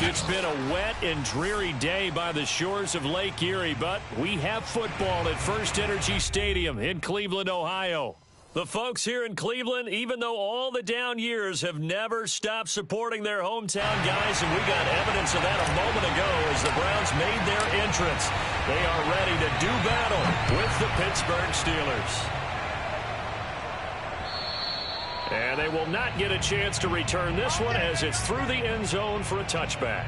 It's been a wet and dreary day by the shores of Lake Erie, but we have football at First Energy Stadium in Cleveland, Ohio. The folks here in Cleveland, even though all the down years, have never stopped supporting their hometown guys, and we got evidence of that a moment ago as the Browns made their entrance. They are ready to do battle with the Pittsburgh Steelers. And they will not get a chance to return this one as it's through the end zone for a touchback.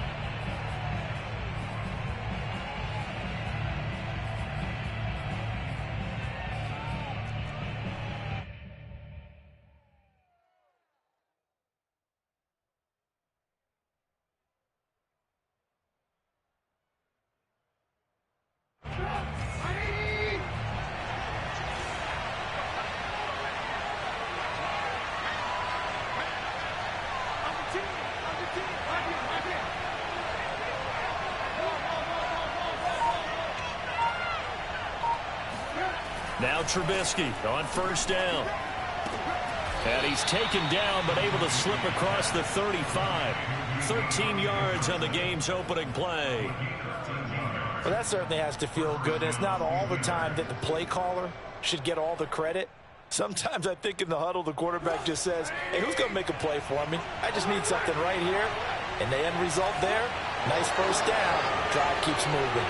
Now Trubisky on first down. And he's taken down but able to slip across the 35. 13 yards on the game's opening play. Well, that certainly has to feel good. And it's not all the time that the play caller should get all the credit. Sometimes I think in the huddle the quarterback just says, hey, who's going to make a play for me? I just need something right here. And the end result there, nice first down. Drive keeps moving.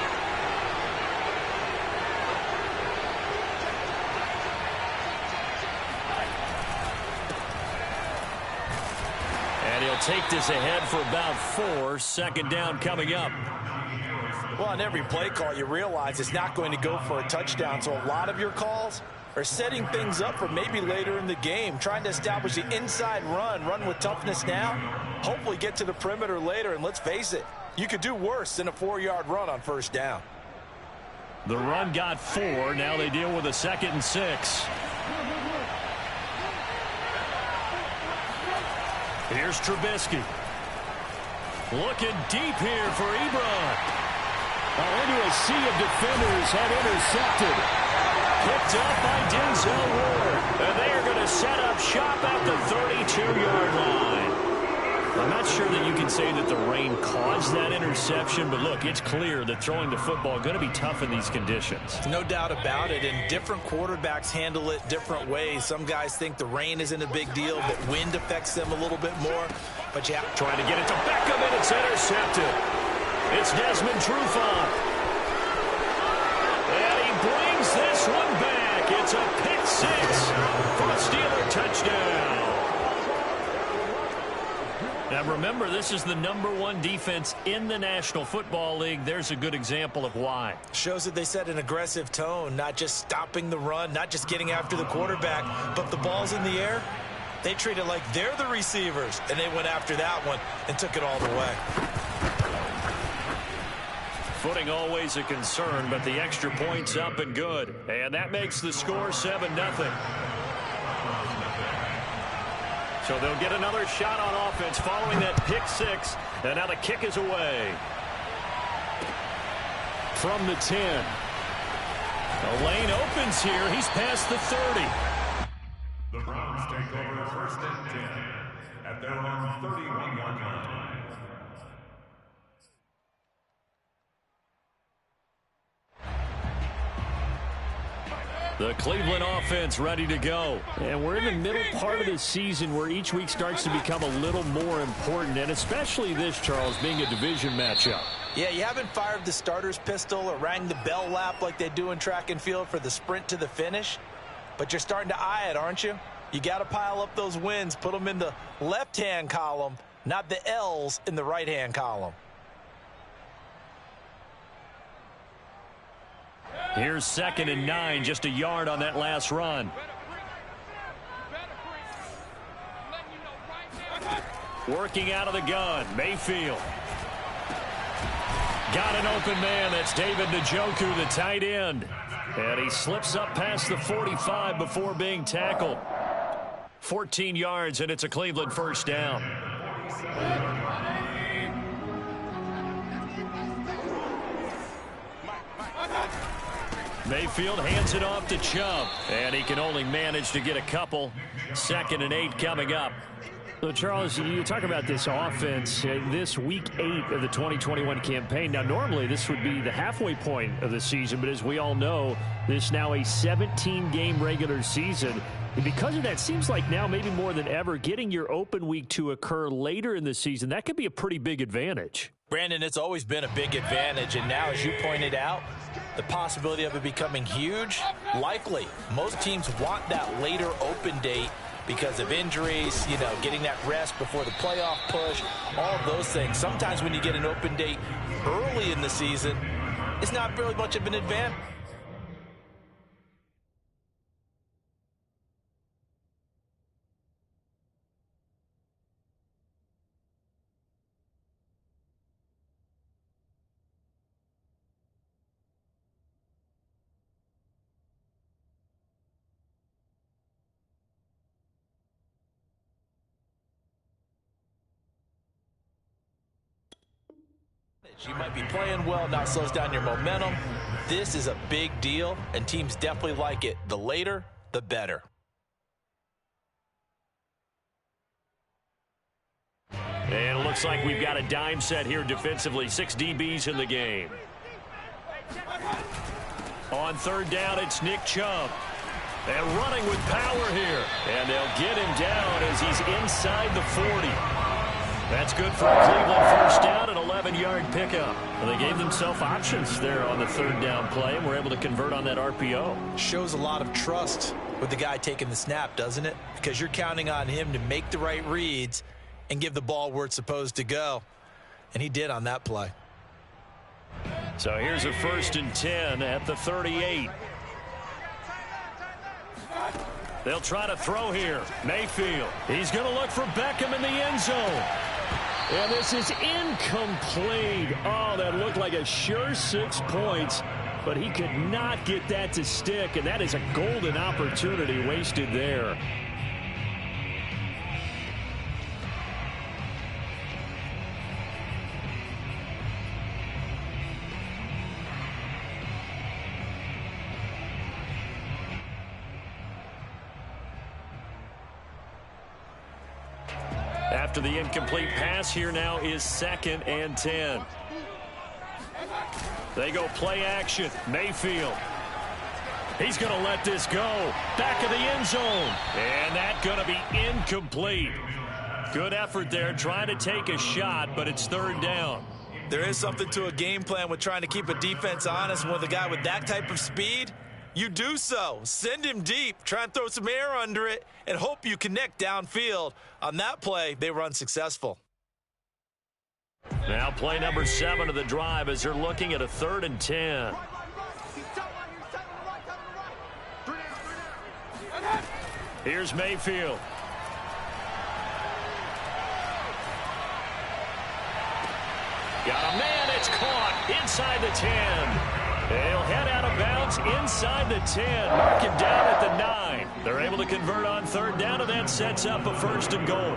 And he'll take this ahead for about 4. Second down coming up. Well, on every play call, you realize it's not going to go for a touchdown. So a lot of your calls are setting things up for maybe later in the game, trying to establish the inside run with toughness now, hopefully get to the perimeter later. And let's face it, you could do worse than a 4-yard run on first down. The run got 4. Now they deal with a 2nd and 6. Here's Trubisky. Looking deep here for Ebron. Into a sea of defenders had intercepted. Picked up by Denzel Ward. And they are going to set up shop at the 32-yard line. I'm not sure that you can say that the rain caused that interception, but look, it's clear that throwing the football is going to be tough in these conditions. No doubt about it, and different quarterbacks handle it different ways. Some guys think the rain isn't a big deal, that wind affects them a little bit more. But yeah, trying to get it to Beckham, and it's intercepted. It's Desmond Trufant. And he brings this one back. It's a pick 6 for a Steeler touchdown. Now remember, this is the #1 defense in the National Football League. There's a good example of why. Shows that they set an aggressive tone, not just stopping the run, not just getting after the quarterback, but the ball's in the air. They treat it like they're the receivers, and they went after that one and took it all the way. Footing always a concern, but the extra point's up and good. And that makes the score 7-0. So they'll get another shot on offense following that pick 6. And now the kick is away. From the 10. The lane opens here. He's past the 30. The Browns take over 1st and 10 at their own 31-yard line. The Cleveland offense ready to go. And we're in the middle part of the season where each week starts to become a little more important, and especially this, Charles, being a division matchup. Yeah, you haven't fired the starter's pistol or rang the bell lap like they do in track and field for the sprint to the finish, but you're starting to eye it, aren't you? You got to pile up those wins, put them in the left-hand column, not the L's in the right-hand column. Here's 2nd and 9, just a yard on that last run. Working out of the gun, Mayfield. Got an open man, that's David Njoku, the tight end. And he slips up past the 45 before being tackled. 14 yards, and it's a Cleveland first down. Mayfield hands it off to Chubb, and he can only manage to get a couple. 2nd and 8 coming up. So, Charles, you talk about this offense, this Week 8 of the 2021 campaign. Now, normally this would be the halfway point of the season, but as we all know, this now a 17-game regular season. And because of that, seems like now maybe more than ever, getting your open week to occur later in the season, that could be a pretty big advantage. Brandon, it's always been a big advantage, and now, as you pointed out, the possibility of it becoming huge, likely. Most teams want that later open date because of injuries, you know, getting that rest before the playoff push, all of those things. Sometimes when you get an open date early in the season, it's not really much of an advantage. You might be playing well, now slows down your momentum. This is a big deal, and teams definitely like it. The later, the better. And it looks like we've got a dime set here defensively. 6 DBs in the game. On third down, it's Nick Chubb. And running with power here. And they'll get him down as he's inside the 40. That's good for a Cleveland first down, an 11-yard pickup. And they gave themselves options there on the third down play, and were able to convert on that RPO. Shows a lot of trust with the guy taking the snap, doesn't it? Because you're counting on him to make the right reads and give the ball where it's supposed to go. And he did on that play. So here's a 1st and 10 at the 38. They'll try to throw here. Mayfield. He's going to look for Beckham in the end zone. And this is incomplete. Oh, that looked like a sure 6 points, but he could not get that to stick, and that is a golden opportunity wasted there. After the incomplete pass, here now is 2nd and 10. They go play action. Mayfield. He's going to let this go. Back of the end zone. And that's going to be incomplete. Good effort there, trying to take a shot, but it's 3rd down. There is something to a game plan with trying to keep a defense honest. With a guy with that type of speed, you do so. Send him deep. Try and throw some air under it and hope you connect downfield. On that play, they were unsuccessful. Now play number 7 of the drive as they're looking at a 3rd and 10. Here's Mayfield. Got a man, it's caught inside the 10. They'll head out of bounds inside the 10. Mark him down at the 9. They're able to convert on 3rd down, and that sets up a 1st and goal.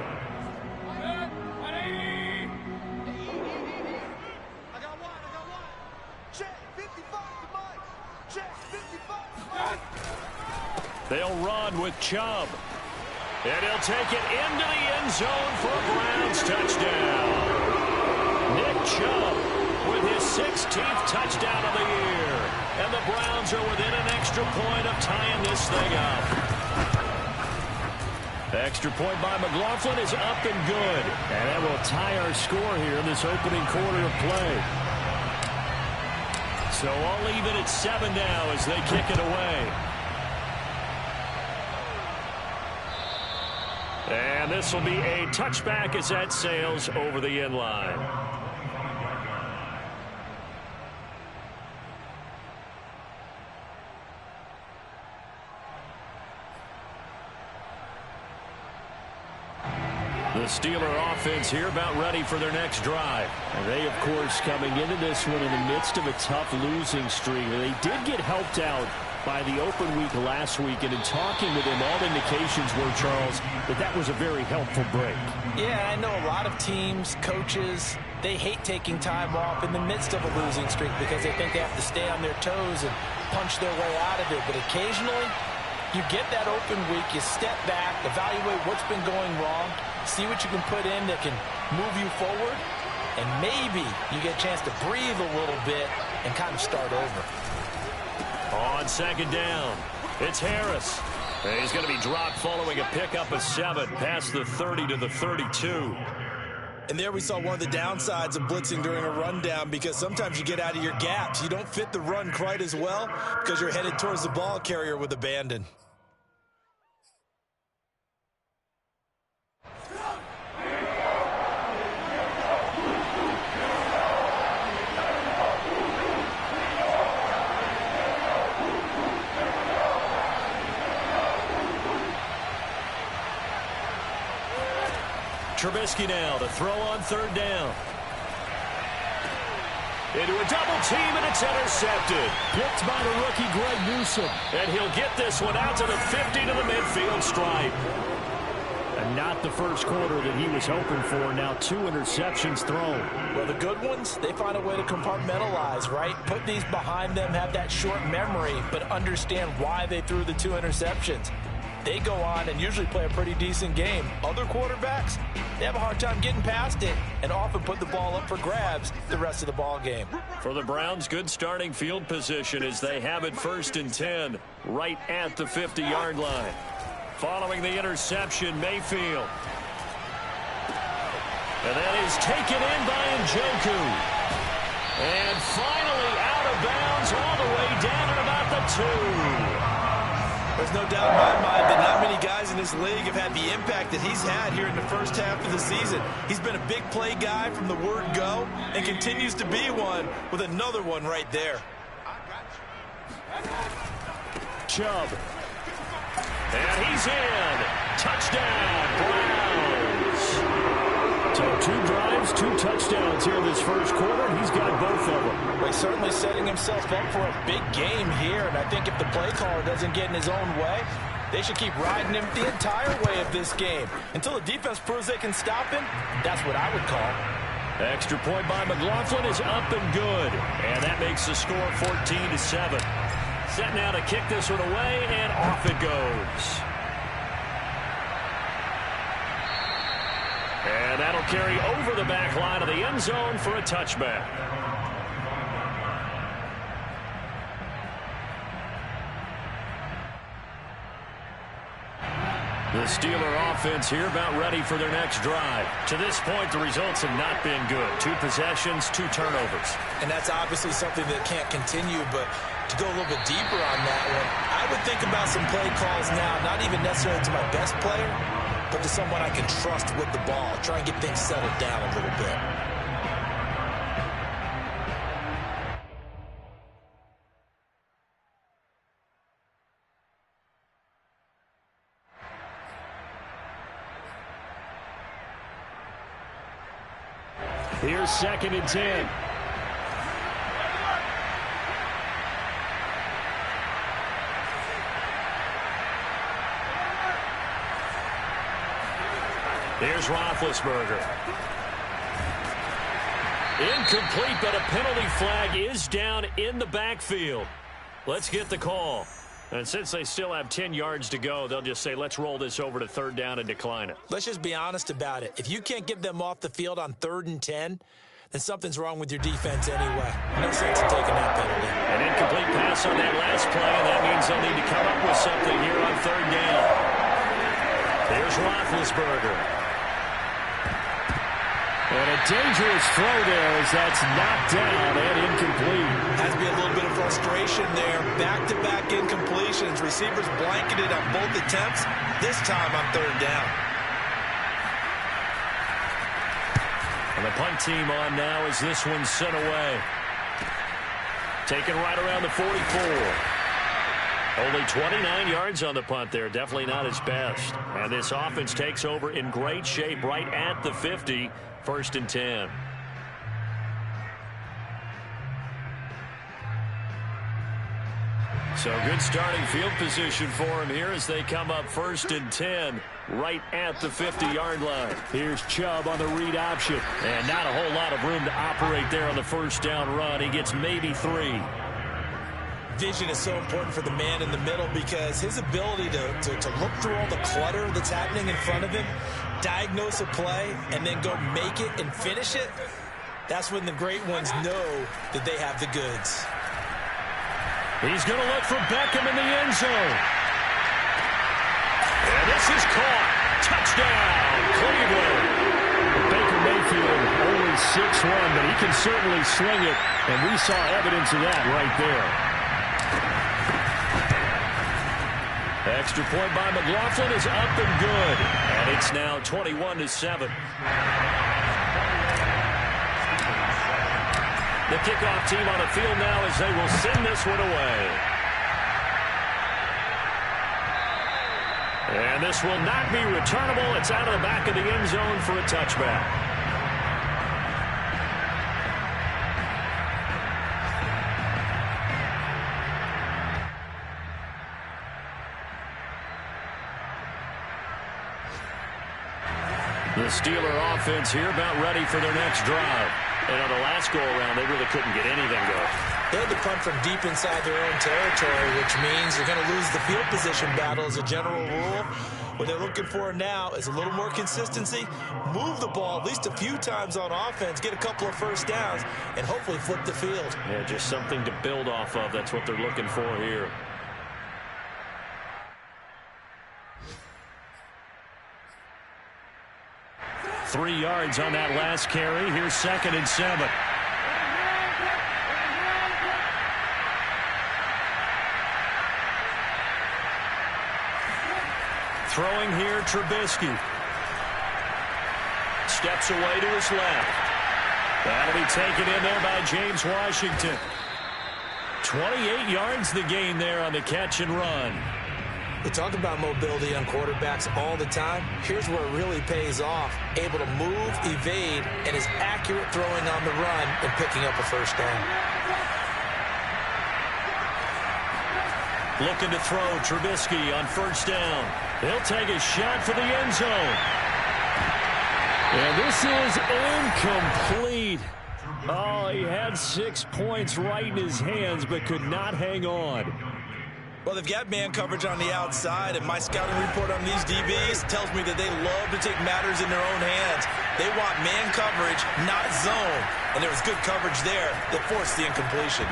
They'll run with Chubb. And he'll take it into the end zone for a Browns touchdown. Nick Chubb with his 16th touchdown of the year. And the Browns are within an extra point of tying this thing up. The extra point by McLaughlin is up and good. And that will tie our score here in this opening quarter of play. So all even at 7 now as they kick it away. And this will be a touchback as that sails over the end line. The Steeler offense here about ready for their next drive. And they, of course, coming into this one in the midst of a tough losing streak. They did get helped out by the open week last week, and in talking with him, all indications were, Charles, that was a very helpful break. Yeah, I know a lot of teams, coaches, they hate taking time off in the midst of a losing streak because they think they have to stay on their toes and punch their way out of it. But occasionally, you get that open week, you step back, evaluate what's been going wrong, see what you can put in that can move you forward, and maybe you get a chance to breathe a little bit and kind of start over. On second down, it's Harris. He's going to be dropped following a pickup of 7 past the 30 to the 32. And there we saw one of the downsides of blitzing during a rundown, because sometimes you get out of your gaps. You don't fit the run quite as well because you're headed towards the ball carrier with abandon. Trubisky now to throw on third down. Into a double team, and it's intercepted. Picked by the rookie Greg Newsome. And he'll get this one out to the 50 to the midfield stripe. And not the first quarter that he was hoping for. Now 2 interceptions thrown. Well, the good ones, they find a way to compartmentalize, right? Put these behind them, have that short memory, but understand why they threw the 2 interceptions. They go on and usually play a pretty decent game. Other quarterbacks, they have a hard time getting past it and often put the ball up for grabs the rest of the ball game. For the Browns, good starting field position as they have it 1st and 10 right at the 50-yard line. Following the interception, Mayfield. And that is taken in by Njoku. And finally out of bounds all the way down at about the 2. There's no doubt in my mind that not many guys in this league have had the impact that he's had here in the first half of the season. He's been a big play guy from the word go and continues to be one with another one right there. Chubb. And he's in. Touchdown, Browns. So 2 drives, 2 touchdowns here in this first quarter. He's got both of them. Well, he's certainly setting himself up for a big game here, and I think if the play caller doesn't get in his own way, they should keep riding him the entire way of this game. Until the defense proves they can stop him, that's what I would call. Extra point by McLaughlin is up and good. And that makes the score 14-7. Set now to kick this one away, and off it goes. And that'll carry over the back line of the end zone for a touchback. The Steeler offense here about ready for their next drive. To this point, the results have not been good. 2 possessions, 2 turnovers. And that's obviously something that can't continue, but to go a little bit deeper on that one, I would think about some play calls now, not even necessarily to my best player, but to someone I can trust with the ball. Try and get things settled down a little bit. Here's 2nd and 10. Here's Roethlisberger. Incomplete, but a penalty flag is down in the backfield. Let's get the call. And since they still have 10 yards to go, they'll just say, let's roll this over to 3rd down and decline it. Let's just be honest about it. If you can't get them off the field on 3rd and 10, then something's wrong with your defense anyway. No sense in taking that penalty. An incomplete pass on that last play, and that means they'll need to come up with something here on 3rd down. Here's Roethlisberger. And a dangerous throw there as that's knocked down and incomplete. Has to be a little bit of frustration there. Back-to-back incompletions. Receivers blanketed on both attempts, this time on 3rd down. And the punt team on now as this one's sent away. Taken right around the 44. Only 29 yards on the punt there. Definitely not his best. And this offense takes over in great shape right at the 50. 1st and 10. So good starting field position for him here as they come up 1st and 10 right at the 50-yard line. Here's Chubb on the read option. And not a whole lot of room to operate there on the 1st down run. He gets maybe 3. Vision is so important for the man in the middle because his ability to look through all the clutter that's happening in front of him diagnose a play and then go make it and finish it, that's when the great ones know that they have the goods. He's going to look for Beckham in the end zone. And this is caught. Touchdown, Cleveland. Baker Mayfield only 6'1", but he can certainly sling it, and we saw evidence of that right there. Extra point by McLaughlin is up and good, and it's now 21-7. The kickoff team on the field now as they will send this one away. And this will not be returnable. It's out of the back of the end zone for a touchback. The Steeler offense here about ready for their next drive. And on the last go-around, they really couldn't get anything going. They had to punt from deep inside their own territory, which means they're going to lose the field position battle as a general rule. What they're looking for now is a little more consistency, move the ball at least a few times on offense, get a couple of first downs, and hopefully flip the field. Yeah, just something to build off of. That's what they're looking for here. Three yards on that last carry. Here's 2nd and 7. Throwing here, Trubisky. Steps away to his left. That'll be taken in there by James Washington. 28 yards the gain there on the catch and run. We talk about mobility on quarterbacks all the time. Here's where it really pays off. Able to move, evade, and is accurate throwing on the run and picking up a first down. Looking to throw, Trubisky on first down. He'll take a shot for the end zone. And this is incomplete. Oh, he had 6 points right in his hands, but could not hang on. Well, they've got man coverage on the outside, and my scouting report on these DBs tells me that they love to take matters in their own hands. They want man coverage, not zone. And there was good coverage there that forced the incompletion.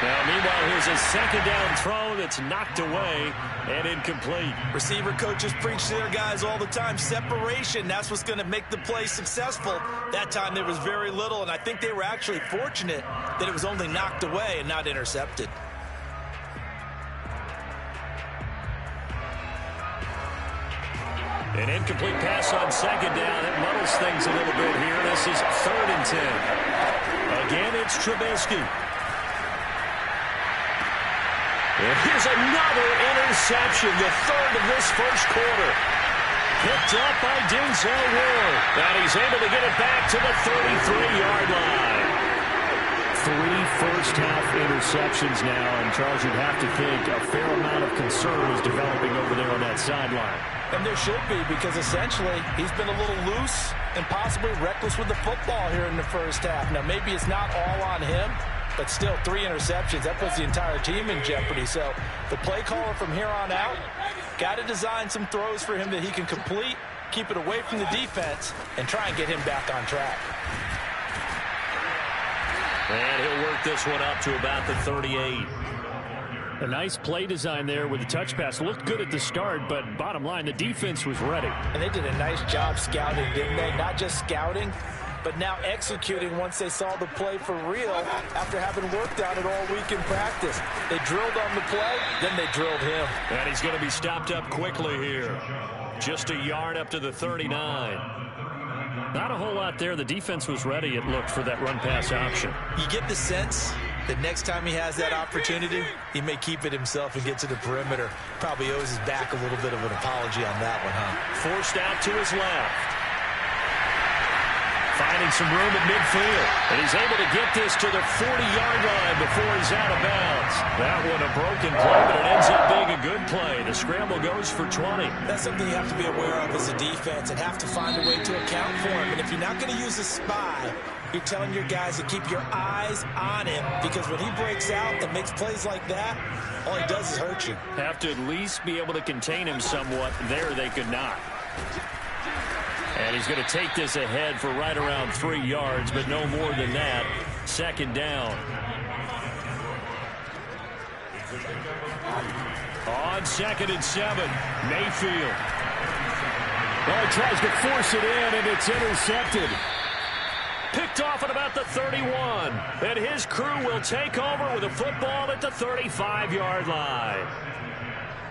Now, meanwhile, here's a 2nd down throw that's knocked away and incomplete. Receiver coaches preach to their guys all the time. Separation, that's what's going to make the play successful. That time there was very little, and I think they were actually fortunate that it was only knocked away and not intercepted. An incomplete pass on 2nd down. It muddles things a little bit here. This is 3rd and 10. Again, it's Trubisky. And here's another interception, the 3rd of this first quarter. Picked up by Denzel Ward. And he's able to get it back to the 33-yard line. 3 first-half interceptions now, and Charles, you'd have to think a fair amount of concern is developing over there on that sideline. And there should be, because essentially he's been a little loose and possibly reckless with the football here in the first half. Now, maybe it's not all on him, but still 3 interceptions. That puts the entire team in jeopardy. So the play caller from here on out got to design some throws for him that he can complete, keep it away from the defense, and try and get him back on track. And he'll work this one up to about the 38. A nice play design there with the touch pass. Looked good at the start, but bottom line, the defense was ready. And they did a nice job scouting, didn't they? Not just scouting, but now executing once they saw the play for real after having worked on it all week in practice. They drilled on the play, then they drilled him. And he's going to be stopped up quickly here. Just a yard up to the 39. Not a whole lot there. The defense was ready, it looked, for that run-pass option. You get the sense that next time he has that opportunity, he may keep it himself and get to the perimeter. Probably owes his back a little bit of an apology on that one, huh? Forced out to his left. Finding some room at midfield. And he's able to get this to the 40-yard line before he's out of bounds. That one a broken play, but it ends up being a good play. The scramble goes for 20. That's something you have to be aware of as a defense and have to find a way to account for him. And if you're not going to use a spy, you're telling your guys to keep your eyes on him, because when he breaks out and makes plays like that, all he does is hurt you. Have to at least be able to contain him somewhat. There they could not. And he's going to take this ahead for right around 3 yards, but no more than that. Second down. On 2nd and 7, Mayfield. Well, he tries to force it in, and it's intercepted. Picked off at about the 31. And his crew will take over with a football at the 35-yard line.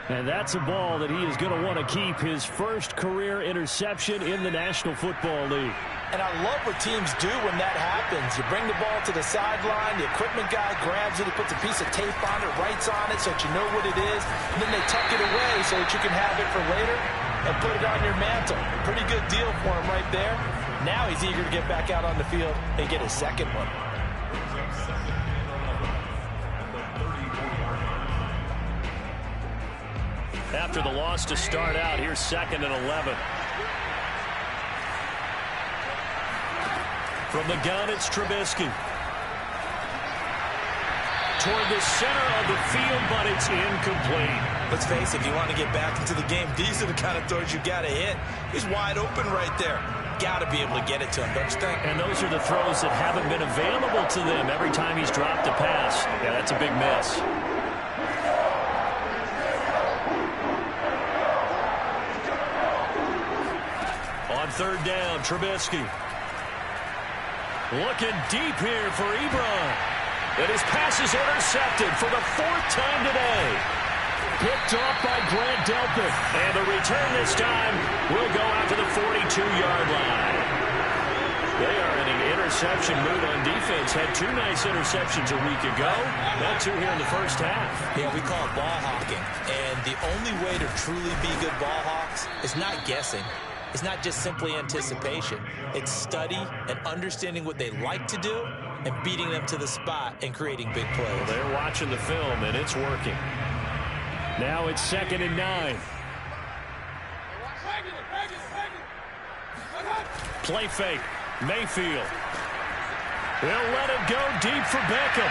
And that's a ball that he is going to want to keep, his first career interception in the National Football League. And I love what teams do when that happens. You bring the ball to the sideline, the equipment guy grabs it, he puts a piece of tape on it, writes on it so that you know what it is, and then they tuck it away so that you can have it for later and put it on your mantle. Pretty good deal for him right there. Now he's eager to get back out on the field and get his second one. After the loss to start out, here's 2nd and 11. From the gun, it's Trubisky. Toward the center of the field, but it's incomplete. Let's face it, if you want to get back into the game, these are the kind of throws you got to hit. He's wide open right there. Got to be able to get it to him, don't you think? And those are the throws that haven't been available to them every time he's dropped a pass. Yeah, that's a big miss. On 3rd down, Trubisky. Looking deep here for Ebron. And his pass is intercepted for the 4th time today. Picked off by Grant Delpit. And the return this time will go out to the 42-yard line. They are in an interception mood on defense. Had 2 nice interceptions a week ago. Now 2 here in the first half. Yeah, we call it ball hawking. And the only way to truly be good ball hawks is not guessing. It's not just simply anticipation. It's study and understanding what they like to do and beating them to the spot and creating big plays. Well, they're watching the film, and it's working. Now it's 2nd and 9. Play fake. Mayfield. They'll let it go deep for Beckham.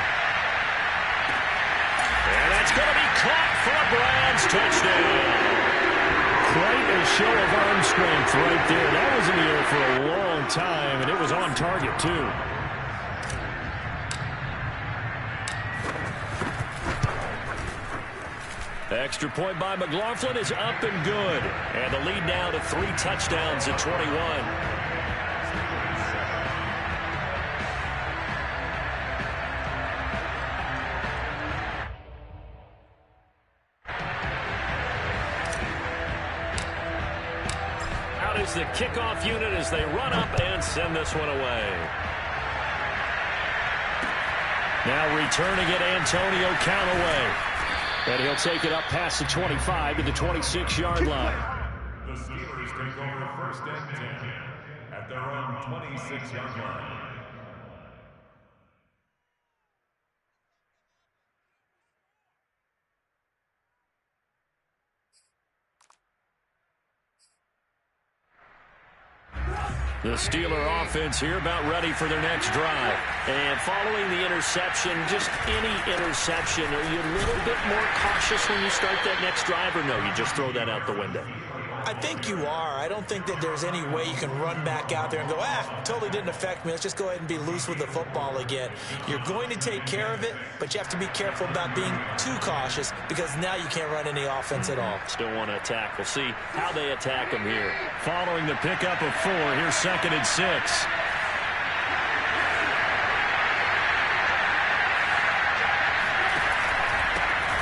And that's going to be caught for a Browns touchdown. Quite a show of arm strength right there. That was in the air for a long time, and it was on target, too. Extra point by McLaughlin is up and good. And the lead now to 3 touchdowns at 21. The kickoff unit as they run up and send this one away. Now returning it, Antonio Callaway. And he'll take it up past the 25 to the 26-yard line. The Steelers take over 1st and 10 at their own 26-yard line. The Steeler offense here about ready for their next drive. And following the interception, just any interception, are you a little bit more cautious when you start that next drive, or no, you just throw that out the window? I think you are. I don't think that there's any way you can run back out there and go, totally didn't affect me. Let's just go ahead and be loose with the football again. You're going to take care of it, but you have to be careful about being too cautious because now you can't run any offense at all. Still want to attack. We'll see how they attack them here. Following the pickup of 4, here's 2nd and 6.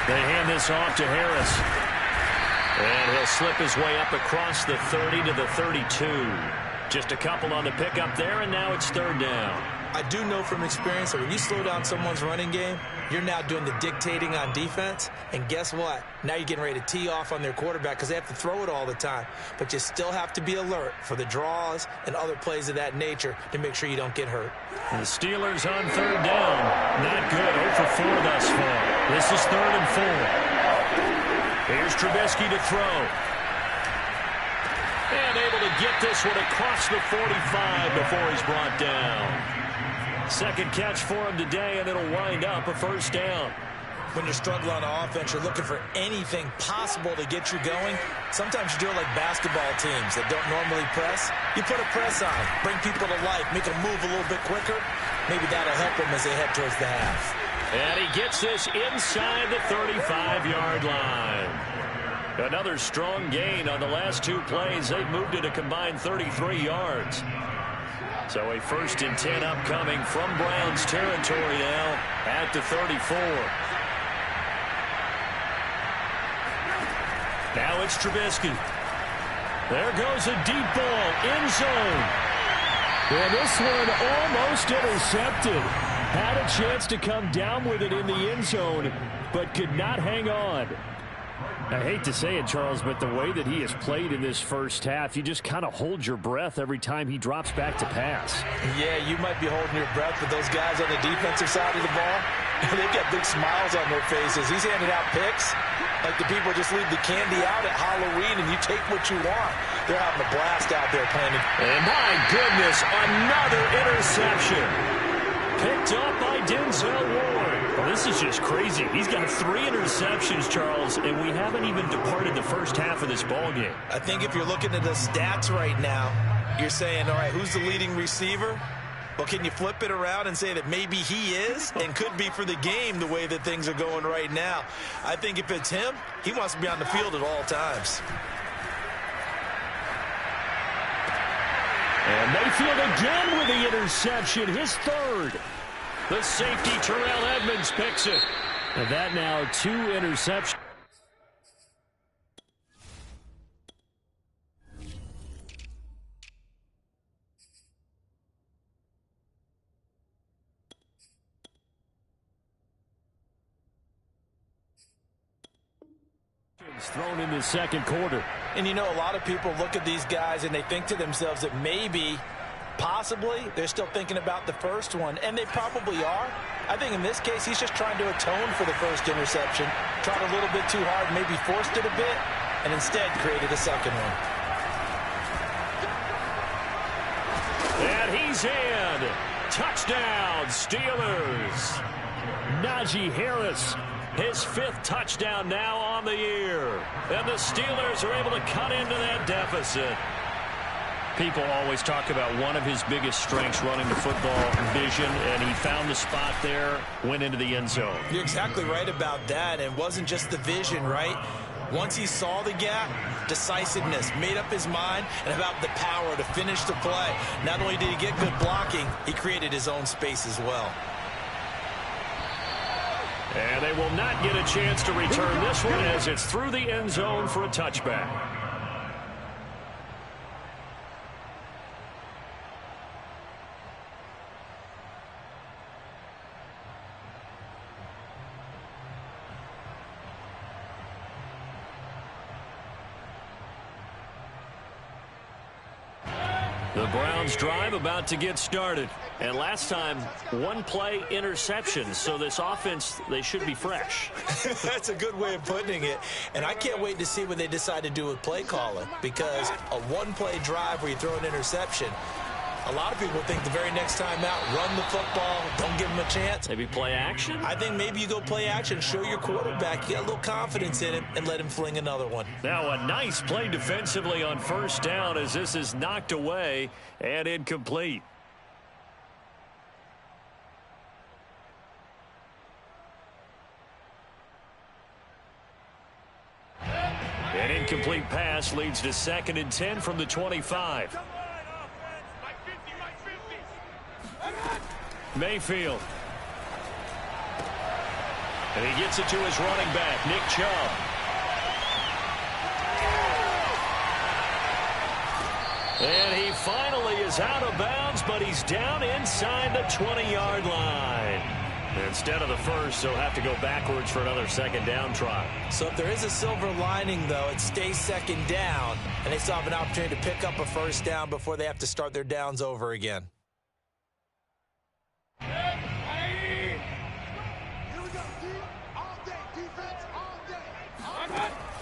They hand this off to Harris. And he'll slip his way up across the 30 to the 32. Just a couple on the pickup there, and now it's 3rd down. I do know from experience that when you slow down someone's running game, you're now doing the dictating on defense. And guess what? Now you're getting ready to tee off on their quarterback because they have to throw it all the time. But you still have to be alert for the draws and other plays of that nature to make sure you don't get hurt. The Steelers on 3rd down. Not good. 0 for 4 thus far. This is 3rd and 4. Here's Trubisky to throw. And able to get this one across the 45 before he's brought down. Second catch for him today, and it'll wind up a 1st down. when you're struggling on offense, you're looking for anything possible to get you going. Sometimes you do it like basketball teams that don't normally press. You put a press on, bring people to life, make them move a little bit quicker. Maybe that'll help them as they head towards the half. And he gets this inside the 35-yard line. Another strong gain on the last two plays. They've moved it a combined 33 yards. So a 1st and 10 upcoming from Browns territory now at the 34. Now it's Trubisky. There goes a deep ball, end zone. And this one almost intercepted. Had a chance to come down with it in the end zone, but could not hang on. I hate to say it, Charles, but the way that he has played in this first half, you just kind of hold your breath every time he drops back to pass. Yeah, you might be holding your breath, but those guys on the defensive side of the ball, they've got big smiles on their faces. He's handing out picks like the people just leave the candy out at Halloween and you take what you want. They're having a blast out there playing. And my goodness, another interception. Picked up by Denzel Ward. Well, this is just crazy. He's got 3 interceptions, Charles, and we haven't even departed the first half of this ballgame. I think if you're looking at the stats right now, you're saying, all right, who's the leading receiver? Well, can you flip it around and say that maybe he is and could be for the game the way that things are going right now? I think if it's him, he wants to be on the field at all times. And Mayfield again with the interception, his 3rd. The safety, Terrell Edmonds, picks it. And that now 2 interceptions. Thrown in the second quarter. And you know, a lot of people look at these guys and they think to themselves that maybe, possibly, they're still thinking about the first one, and they probably are. I think in this case, he's just trying to atone for the first interception, tried a little bit too hard, maybe forced it a bit, and instead created a second one. And he's in. Touchdown, Steelers. Najee Harris. His 5th touchdown now on the year. And the Steelers are able to cut into that deficit. People always talk about one of his biggest strengths, running the football, vision, and he found the spot there, went into the end zone. You're exactly right about that. And it wasn't just the vision, right? Once he saw the gap, decisiveness, made up his mind, and about the power to finish the play. Not only did he get good blocking, he created his own space as well. And they will not get a chance to return this one as it's through the end zone for a touchback. The Browns drive about to get started. And last time, 1-play interception. So this offense, they should be fresh. That's a good way of putting it. And I can't wait to see what they decide to do with play calling. Because a 1-play drive where you throw an interception, a lot of people think the very next time out, run the football, don't give them a chance. Maybe play action? I think maybe you go play action, show your quarterback, you got a little confidence in him, and let him fling another one. Now a nice play defensively on first down as this is knocked away and incomplete. An incomplete pass leads to 2nd and 10 from the 25. Mayfield. And he gets it to his running back, Nick Chubb. And he finally is out of bounds, but he's down inside the 20-yard line. Instead of the first, he'll have to go backwards for another second down try. So if there is a silver lining, though, it stays second down, and they still have an opportunity to pick up a first down before they have to start their downs over again.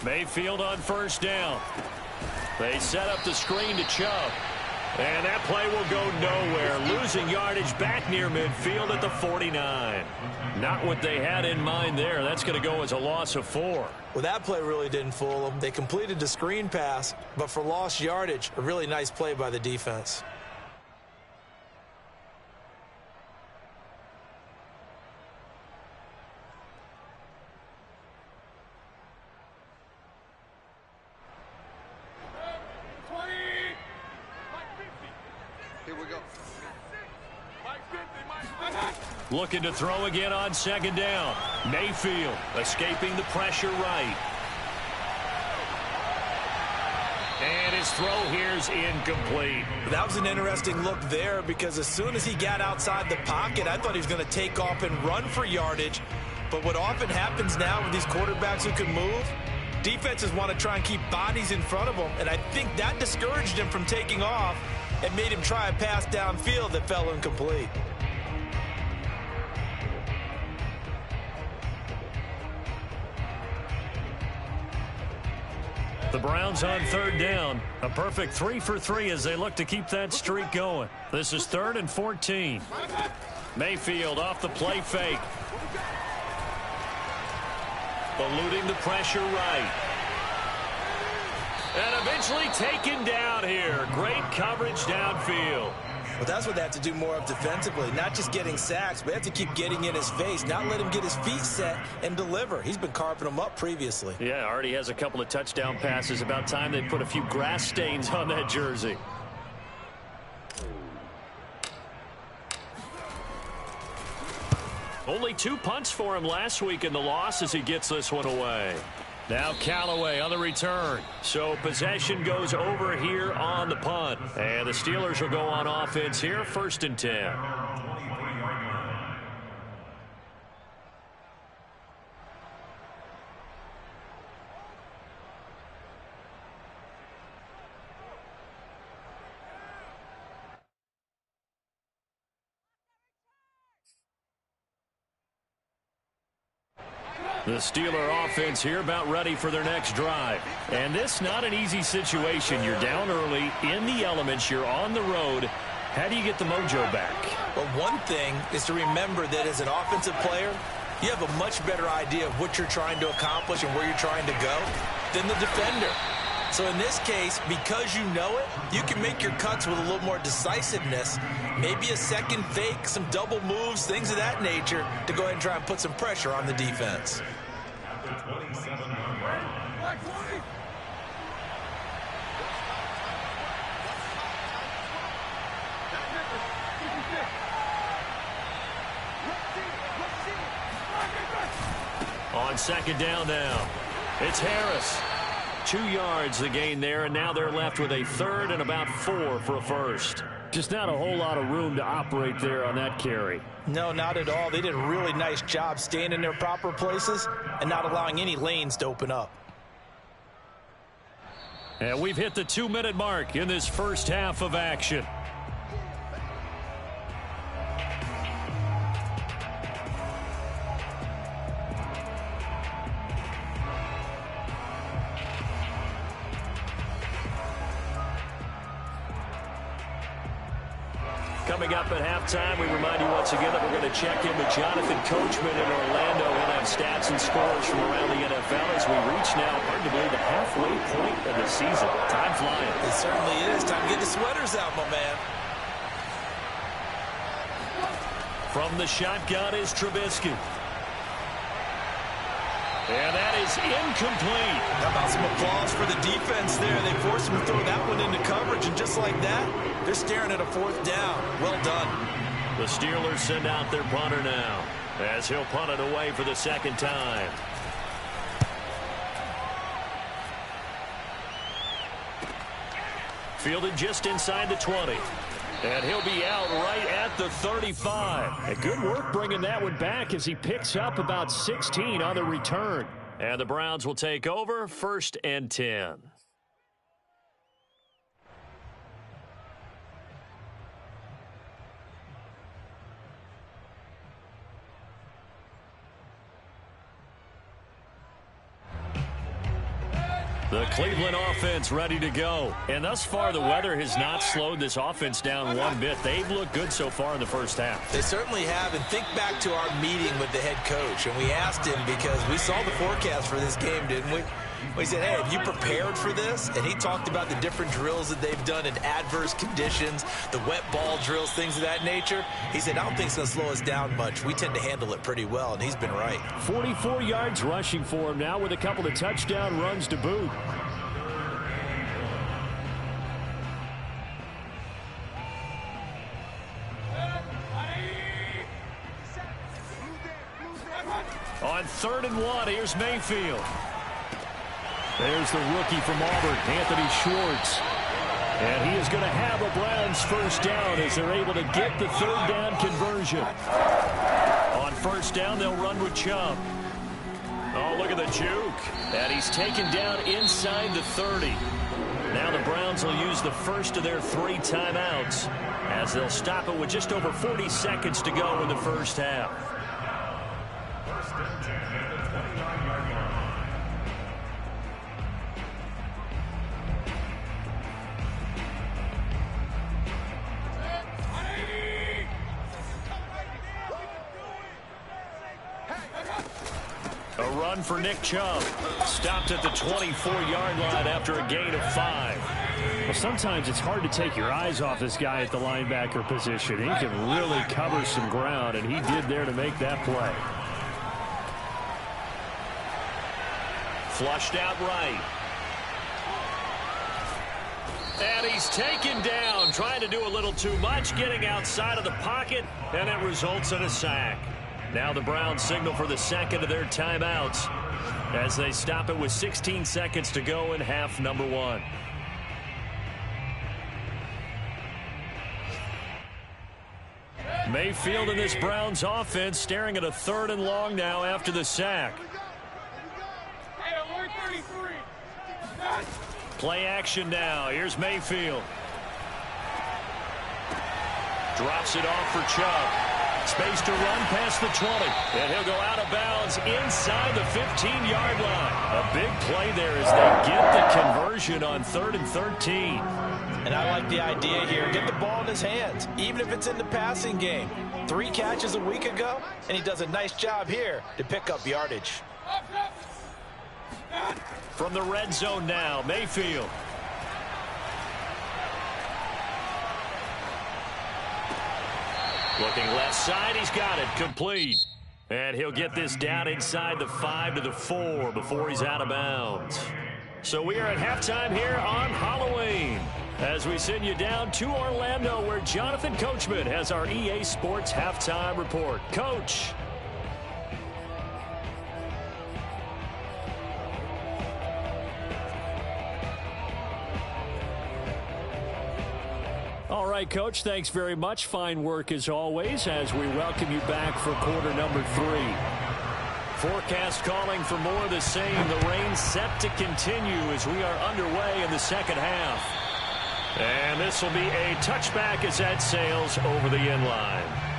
Mayfield on first down. They set up the screen to Chubb. And that play will go nowhere. Losing yardage back near midfield at the 49. Not what they had in mind there. That's going to go as a loss of 4. Well, that play really didn't fool them. They completed the screen pass, but for lost yardage, a really nice play by the defense. Looking to throw again on 2nd down. Mayfield escaping the pressure right. And his throw here's incomplete. That was an interesting look there because as soon as he got outside the pocket, I thought he was going to take off and run for yardage. But what often happens now with these quarterbacks who can move, defenses want to try and keep bodies in front of them. And I think that discouraged him from taking off and made him try a pass downfield that fell incomplete. The Browns on 3rd down. A perfect 3 for 3 as they look to keep that streak going. This is 3rd and 14. Mayfield off the play fake. Eluding the pressure right. And eventually taken down here. Great coverage downfield. Well, that's what they have to do more of defensively. Not just getting sacks, but they have to keep getting in his face. Not let him get his feet set and deliver. He's been carving them up previously. Yeah, already has a couple of touchdown passes. About time they put a few grass stains on that jersey. Only 2 punts for him last week in the loss as he gets this one away. Now Callaway on the return. So possession goes over here on the punt. And the Steelers will go on offense here, 1st and 10. The Steeler offense here about ready for their next drive. And this not an easy situation. You're down early, in the elements, you're on the road. How do you get the mojo back? Well, one thing is to remember that as an offensive player, you have a much better idea of what you're trying to accomplish and where you're trying to go than the defender. So in this case, because you know it, you can make your cuts with a little more decisiveness, maybe a second fake, some double moves, things of that nature, to go ahead and try and put some pressure on the defense. On 2nd down now, it's Harris. 2 yards the gain there, and now they're left with a 3rd and about 4 for a first. Just not a whole lot of room to operate there on that carry. No, not at all. They did a really nice job staying in their proper places and not allowing any lanes to open up. And we've hit the 2-minute mark in this first half of action. Coming up at halftime, we remind you once again that we're going to check in with Jonathan Coachman in Orlando. He'll have stats and scores from around the NFL as we reach now, hard to believe, the halfway point of the season. Time flying. It certainly is. Time to get the sweaters out, my man. From the shotgun is Trubisky. And that is incomplete. How about some applause for the defense there? They forced him to throw that one into coverage, and just like that, they're staring at a 4th down. Well done. The Steelers send out their punter now as he'll punt it away for the 2nd time. Fielded just inside the 20. And he'll be out right at the 35. And good work bringing that one back as he picks up about 16 on the return. And the Browns will take over, 1st and 10. The Cleveland offense ready to go. And thus far, the weather has not slowed this offense down one bit. They've looked good so far in the first half. They certainly have. And think back to our meeting with the head coach. And we asked him, because we saw the forecast for this game, didn't we? We said, hey, have you prepared for this? And he talked about the different drills that they've done in adverse conditions, the wet ball drills, things of that nature. He said, I don't think it's going to slow us down much. We tend to handle it pretty well, and he's been right. 44 yards rushing for him now with a couple of touchdown runs to boot. On 3rd and 1, here's Mayfield. There's the rookie from Auburn, Anthony Schwartz. And he is going to have a Browns first down as they're able to get the 3rd down conversion. On 1st down, they'll run with Chubb. Oh, look at the juke. And he's taken down inside the 30. Now the Browns will use the first of their 3 timeouts as they'll stop it with just over 40 seconds to go in the first half. A run for Nick Chubb. Stopped at the 24-yard line after a gain of 5. Well, sometimes it's hard to take your eyes off this guy at the linebacker position. He can really cover some ground, and he did there to make that play. Flushed out right. And he's taken down, trying to do a little too much, getting outside of the pocket, and it results in a sack. Now the Browns signal for the second of their timeouts as they stop it with 16 seconds to go in half number 1. Mayfield in this Browns offense staring at a 3rd and long now after the sack. Play action now. Here's Mayfield. Drops it off for Chubb. Space to run past the 20. And he'll go out of bounds inside the 15-yard line. A big play there as they get the conversion on 3rd and 13. And I like the idea here. Get the ball in his hands, even if it's in the passing game. 3 catches a week ago, and he does a nice job here to pick up yardage. From the red zone now, Mayfield. Looking left side, he's got it, complete. And he'll get this down inside the 5 to the 4 before he's out of bounds. So we are at halftime here on Halloween as we send you down to Orlando where Jonathan Coachman has our EA Sports halftime report. Coach. All right, Coach, thanks very much. Fine work as always as we welcome you back for quarter number 3. Forecast calling for more of the same. The rain set to continue as we are underway in the second half. And this will be a touchback as that sails over the end line.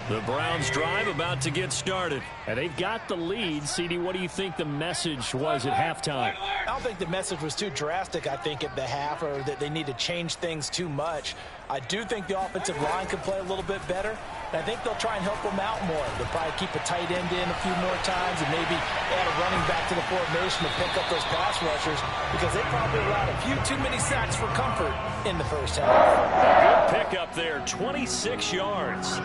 The Browns drive about to get started. And they've got the lead. CD, what do you think the message was at halftime? I don't think the message was too drastic, I think, at the half, or that they need to change things too much. I do think the offensive line could play a little bit better. And I think they'll try and help them out more. They'll probably keep a tight end in a few more times and maybe add a running back to the formation to pick up those pass rushers because they probably allowed a few too many sacks for comfort in the first half. A good pickup there, 26 yards.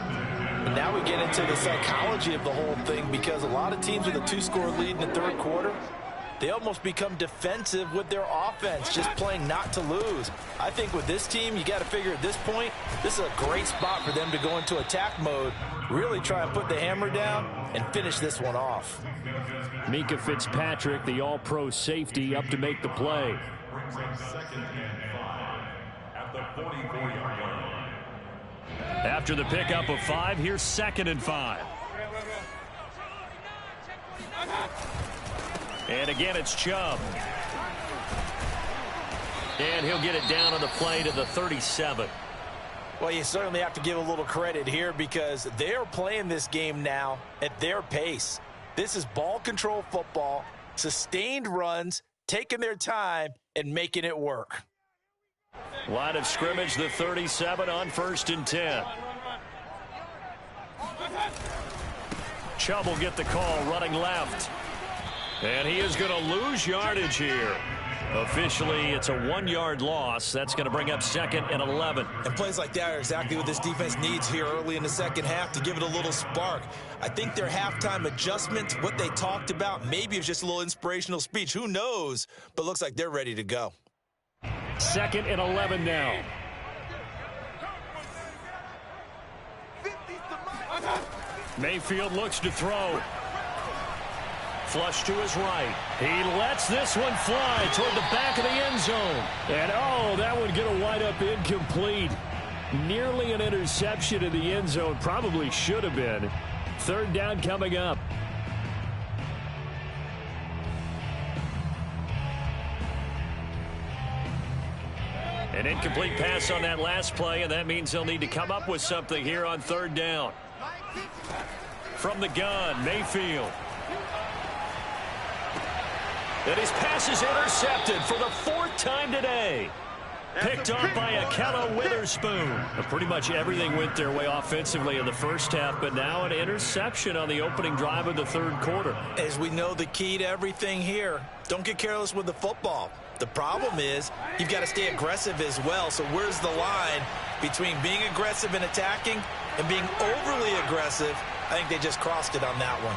And now we get into the psychology of the whole thing because a lot of teams with a 2-score lead in the third quarter, they almost become defensive with their offense, just playing not to lose. I think with this team, you got to figure at this point, this is a great spot for them to go into attack mode, really try and put the hammer down and finish this one off. Minkah Fitzpatrick, the all-pro safety, up to make the play. Second and 5 at the 44-yard line. After the pickup of 5, here's 2nd and 5. And again, it's Chubb. And he'll get it down on the play to the 37. Well, you certainly have to give a little credit here because they're playing this game now at their pace. This is ball control football, sustained runs, taking their time, and making it work. Line of scrimmage, the 37 on 1st and 10. Chubb will get the call running left. And he is going to lose yardage here. Officially, it's a 1-yard loss. That's going to bring up 2nd and 11. And plays like that are exactly what this defense needs here early in the second half to give it a little spark. I think their halftime adjustment, what they talked about, maybe it's just a little inspirational speech. Who knows? But looks like they're ready to go. 2nd and 11 now. Mayfield looks to throw. Flush to his right. He lets this one fly toward the back of the end zone. And, oh, that one going to wind up incomplete. Nearly an interception in the end zone. Probably should have been. 3rd down coming up. An incomplete pass on that last play, and that means they'll need to come up with something here on 3rd down. From the gun, Mayfield. And his pass is intercepted for the 4th time today. Picked off by Ahkello Witherspoon. Pretty much everything went their way offensively in the first half, but now an interception on the opening drive of the 3rd quarter. As we know, the key to everything here, don't get careless with the football. The problem is you've got to stay aggressive as well. So where's the line between being aggressive and attacking and being overly aggressive? I think they just crossed it on that one.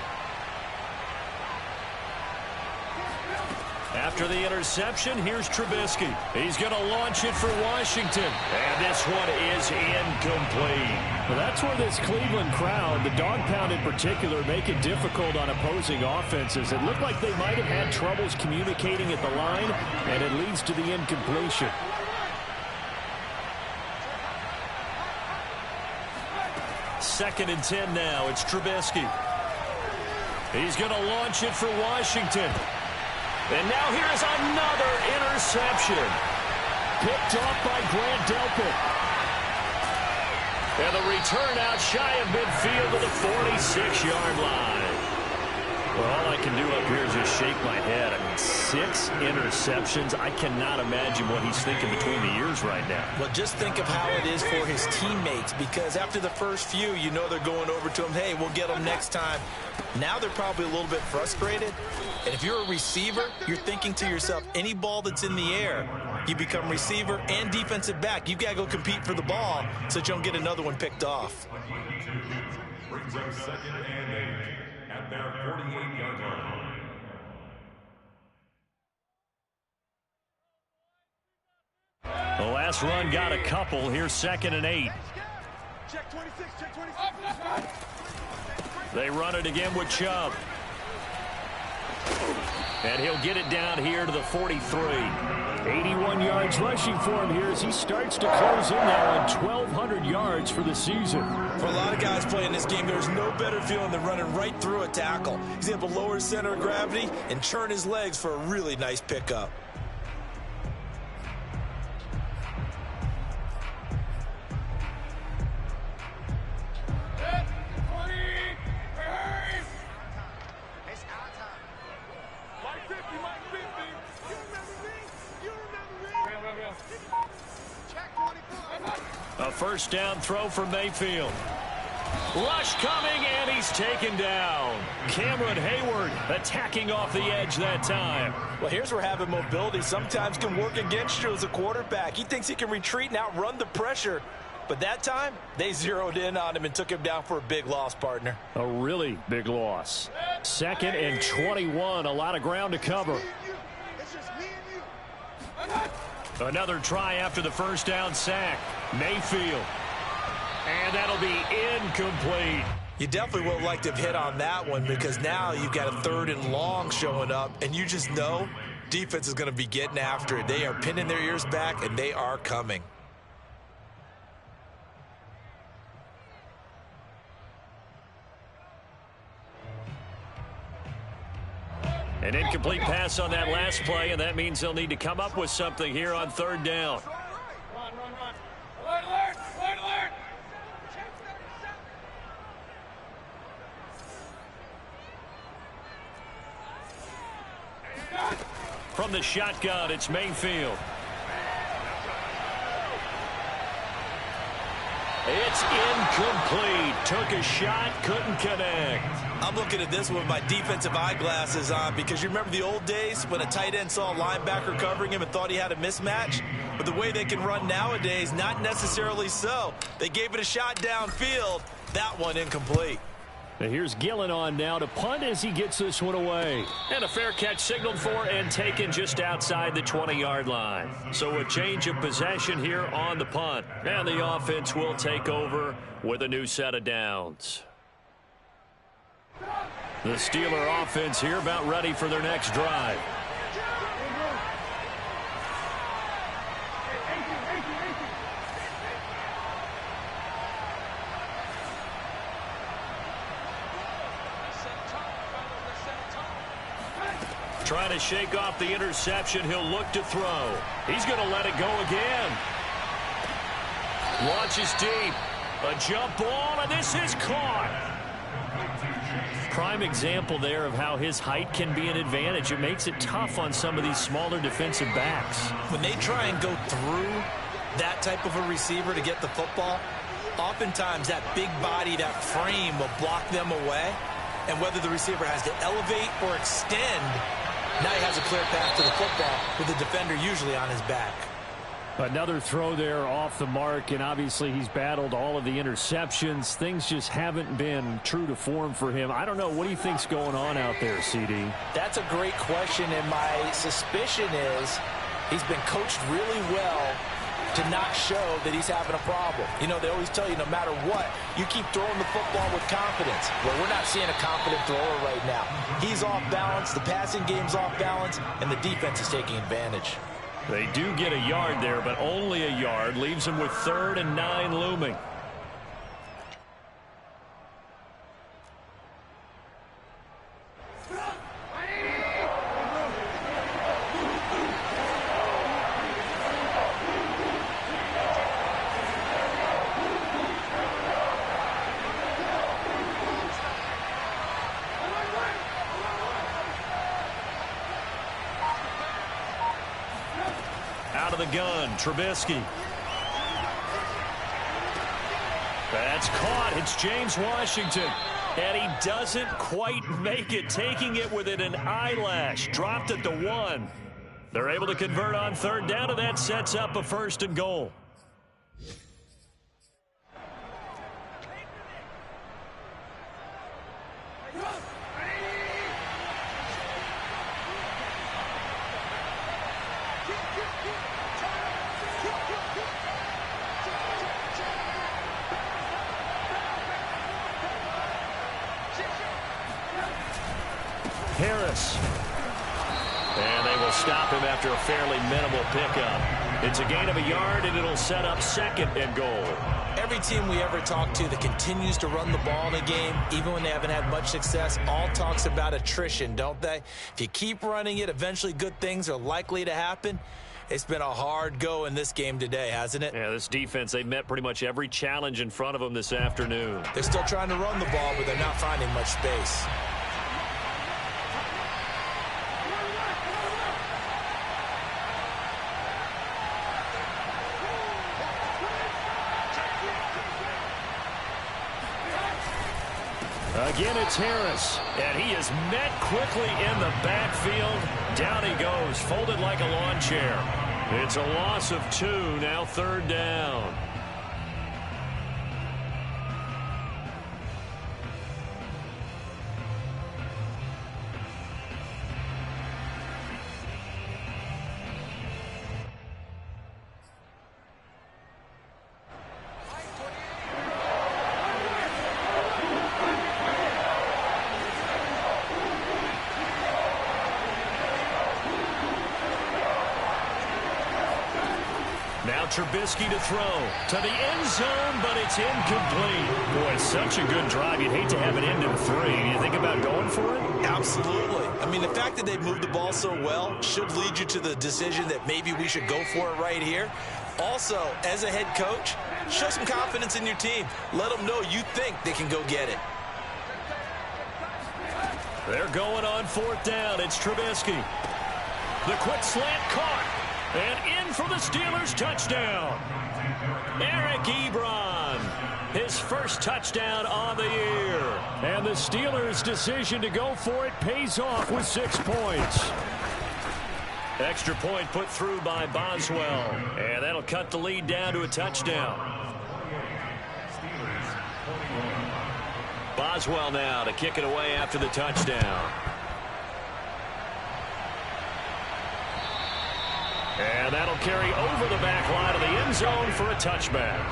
After the interception, here's Trubisky. He's going to launch it for Washington. And this one is incomplete. Well, that's where this Cleveland crowd, the dog pound in particular, make it difficult on opposing offenses. It looked like they might have had troubles communicating at the line, and it leads to the incompletion. Second and 10 now. It's Trubisky. He's going to launch it for Washington. And now here's another interception. Picked off by Grant Delpit. And the return out shy of midfield to the 46-yard line. Well, all I can do up here is just shake my head. I mean, 6 interceptions. I cannot imagine what he's thinking between the ears right now. Well, just think of how it is for his teammates, because after the first few, you know they're going over to him, hey, we'll get them next time. Now they're probably a little bit frustrated. And if you're a receiver, you're thinking to yourself, any ball that's in the air, you become receiver and defensive back. You've got to go compete for the ball so that you don't get another one picked off. Brings up 2nd and 8 at their 48-yard line. The last run got a couple. Here's 2nd and 8. Check 26, check 26. They run it again with Chubb. And he'll get it down here to the 43. 81 yards rushing for him here as he starts to close in now on 1,200 yards for the season. For a lot of guys playing this game, there's no better feeling than running right through a tackle. He's able to lower his center of gravity and churn his legs for a really nice pickup. A first down throw for Mayfield. Rush coming, and he's taken down. Cameron Hayward attacking off the edge that time. Well, here's where having mobility sometimes can work against you as a quarterback. He thinks he can retreat and outrun the pressure. But that time, they zeroed in on him and took him down for a big loss, partner. A really big loss. 2nd and 21, a lot of ground to cover. Another try after the first down sack. Mayfield. And that'll be incomplete. You definitely would have liked to have hit on that one because now you've got a 3rd and long showing up, and you just know defense is going to be getting after it. They are pinning their ears back, and they are coming. An incomplete pass on that last play, and that means they'll need to come up with something here on third down. Run. Alert. From the shotgun, it's Mayfield. It's incomplete. Took a shot, couldn't connect. I'm looking at this with my defensive eyeglasses on because you remember the old days when a tight end saw a linebacker covering him and thought he had a mismatch? But the way they can run nowadays, not necessarily so. They gave it a shot downfield. That one incomplete. And here's Gillen on now to punt as he gets this one away. And a fair catch signaled for and taken just outside the 20-yard line. So a change of possession here on the punt. And the offense will take over with a new set of downs. The Steeler offense here about ready for their next drive. Trying to shake off the interception. He'll look to throw. He's going to let it go again. Launches deep. A jump ball, and this is caught. Prime example there of how his height can be an advantage. It makes it tough on some of these smaller defensive backs. When they try and go through that type of a receiver to get the football, oftentimes that big body, that frame will block them away. And whether the receiver has to elevate or extend, now he has a clear path to the football with the defender usually on his back. Another throw there off the mark, and obviously he's battled all of the interceptions. Things just haven't been true to form for him. I don't know. What do you think's going on out there, CD? That's a great question, and my suspicion is he's been coached really well to not show that he's having a problem. You know, they always tell you no matter what, you keep throwing the football with confidence. Well, we're not seeing a confident thrower right now. He's off balance, the passing game's off balance, and the defense is taking advantage. They do get a yard there, but only a yard. Leaves them with 3rd and 9 looming. Out of the gun, Trubisky. That's caught. It's James Washington. And he doesn't quite make it, taking it within an eyelash. Dropped it to 1. They're able to convert on 3rd down, and that sets up a 1st and goal. Harris. And they will stop him after a fairly minimal pickup. It's a gain of a yard, and it'll set up 2nd and goal. Every team we ever talk to that continues to run the ball in a game, even when they haven't had much success, all talks about attrition, don't they? If you keep running it, eventually good things are likely to happen. It's been a hard go in this game today, hasn't it? Yeah, this defense, they've met pretty much every challenge in front of them this afternoon. They're still trying to run the ball, but they're not finding much space. Again, it's Harris, and he is met quickly in the backfield. Down he goes, folded like a lawn chair. It's a loss of 2, now 3rd down. Now Trubisky to throw to the end zone, but it's incomplete. Boy, it's such a good drive. You'd hate to have it end in 3. Do you think about going for it? Absolutely. I mean, the fact that they moved the ball so well should lead you to the decision that maybe we should go for it right here. Also, as a head coach, show some confidence in your team. Let them know you think they can go get it. They're going on 4th down. It's Trubisky. The quick slant caught. And in for the Steelers touchdown. Eric Ebron. His first touchdown on the year. And the Steelers' decision to go for it pays off with 6 points. Extra point put through by Boswell. And that'll cut the lead down to a touchdown. Boswell now to kick it away after the touchdown. And that'll carry over the back line of the end zone for a touchback.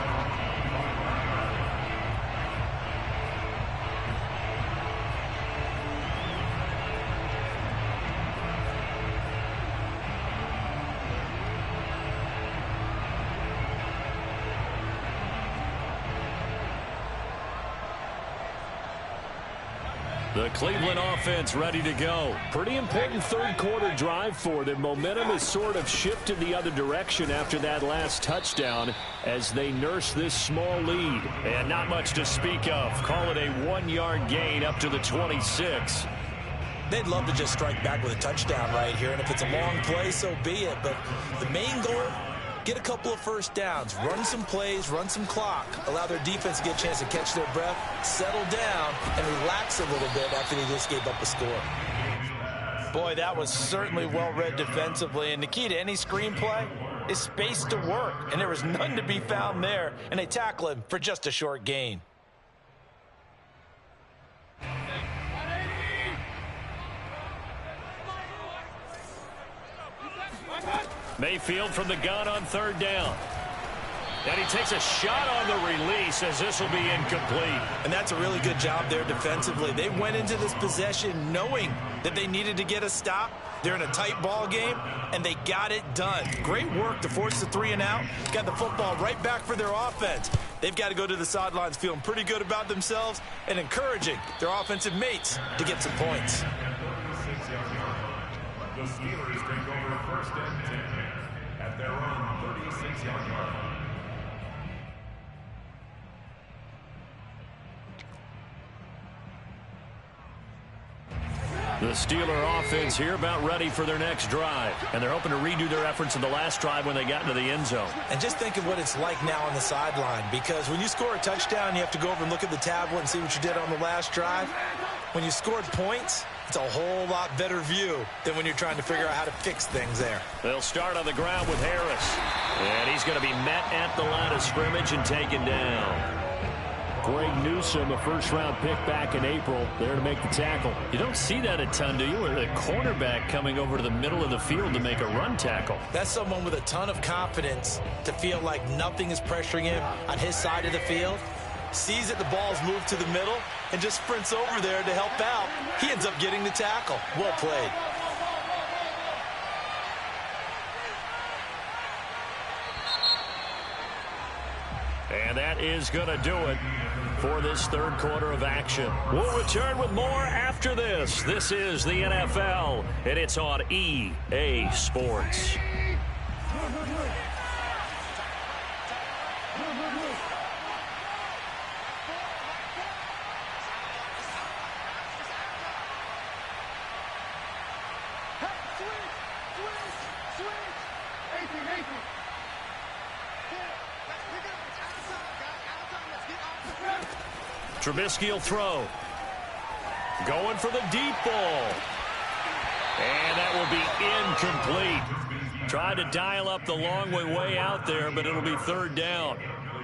The Cleveland offense ready to go. Pretty important third quarter drive for them. Momentum has sort of shifted the other direction after that last touchdown as they nurse this small lead. And not much to speak of. Call it a 1-yard gain up to the 26. They'd love to just strike back with a touchdown right here. And if it's a long play, so be it. But the main goal, get a couple of first downs, run some plays, run some clock, allow their defense to get a chance to catch their breath, settle down, and relax a little bit after they just gave up a score. Boy, that was certainly well-read defensively, and the key to any screenplay is space to work, and there was none to be found there, and they tackle him for just a short gain. Mayfield from the gun on 3rd down. And he takes a shot on the release as this will be incomplete. And that's a really good job there defensively. They went into this possession knowing that they needed to get a stop. They're in a tight ball game, and they got it done. Great work to force the 3 and out. Got the football right back for their offense. They've got to go to the sidelines feeling pretty good about themselves and encouraging their offensive mates to get some points. The Steelers take over 1st and 10 at their own 36-yard line. The Steeler offense here about ready for their next drive. And they're hoping to redo their efforts in the last drive when they got into the end zone. And just think of what it's like now on the sideline, because when you score a touchdown, you have to go over and look at the tablet and see what you did on the last drive. When you scored points, it's a whole lot better view than when you're trying to figure out how to fix things there. They'll start on the ground with Harris. And he's going to be met at the line of scrimmage and taken down. Greg Newsome, a first-round pick back in April, there to make the tackle. You don't see that a ton, do you? With a cornerback coming over to the middle of the field to make a run tackle. That's someone with a ton of confidence to feel like nothing is pressuring him on his side of the field. Sees that the ball's moved to the middle and just sprints over there to help out. He ends up getting the tackle. Well played. And that is going to do it for this third quarter of action. We'll return with more after this. This is the NFL, and it's on EA Sports. Trubisky will throw. Going for the deep ball. And that will be incomplete. Tried to dial up the long way out there, but it'll be 3rd down.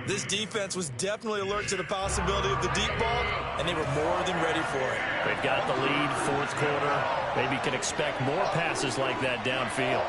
This defense was definitely alert to the possibility of the deep ball, and they were more than ready for it. They've got the lead, 4th quarter. Maybe can expect more passes like that downfield.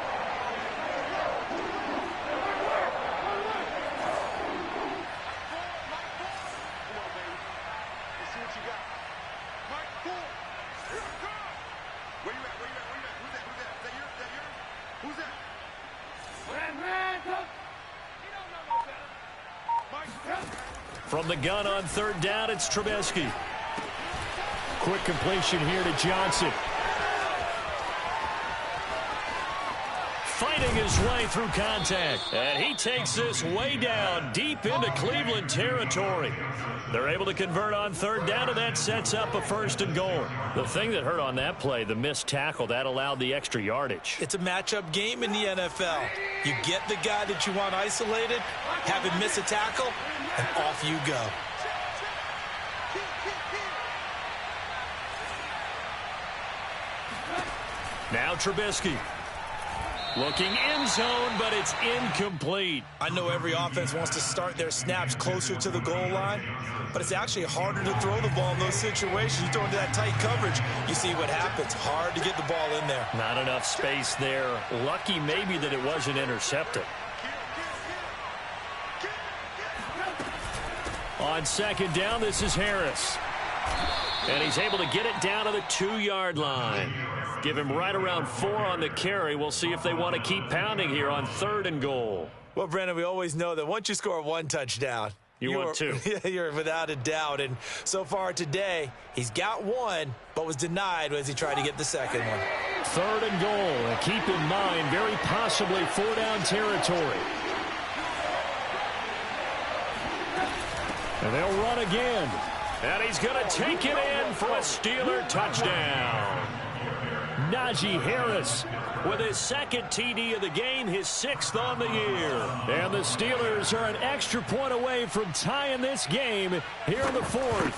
From the gun on third down, it's Trubisky. Quick completion here to Johnson. Fighting his way through contact. And he takes this way down, deep into Cleveland territory. They're able to convert on third down, and that sets up a 1st and goal. The thing that hurt on that play, the missed tackle, that allowed the extra yardage. It's a matchup game in the NFL. You get the guy that you want isolated, have him miss a tackle, and off you go. Now Trubisky. Looking end zone, but it's incomplete. I know every offense wants to start their snaps closer to the goal line, but it's actually harder to throw the ball in those situations. You throw into that tight coverage, you see what happens. Hard to get the ball in there. Not enough space there. Lucky maybe that it wasn't intercepted. On second down, this is Harris. And he's able to get it down to the 2-yard line. Give him right around 4 on the carry. We'll see if they want to keep pounding here on 3rd and goal. Well, Brandon, we always know that once you score 1 touchdown, you want 2. You're without a doubt. And so far today, he's got 1, but was denied as he tried to get the 2nd one. 3rd and goal. And keep in mind, very possibly 4-down territory. And they'll run again. And he's going to take it in for a Steeler touchdown. Najee Harris with his 2nd TD of the game, his 6th on the year. And the Steelers are an extra point away from tying this game here in the 4th.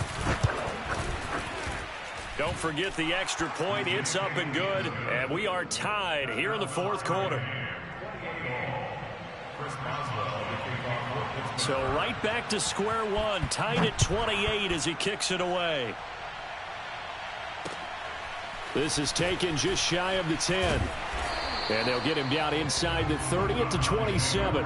Don't forget the extra point. It's up and good. And we are tied here in the 4th quarter. So right back to square one, tied at 28 as he kicks it away. This is taken just shy of the 10. And they'll get him down inside the 30 at the 27.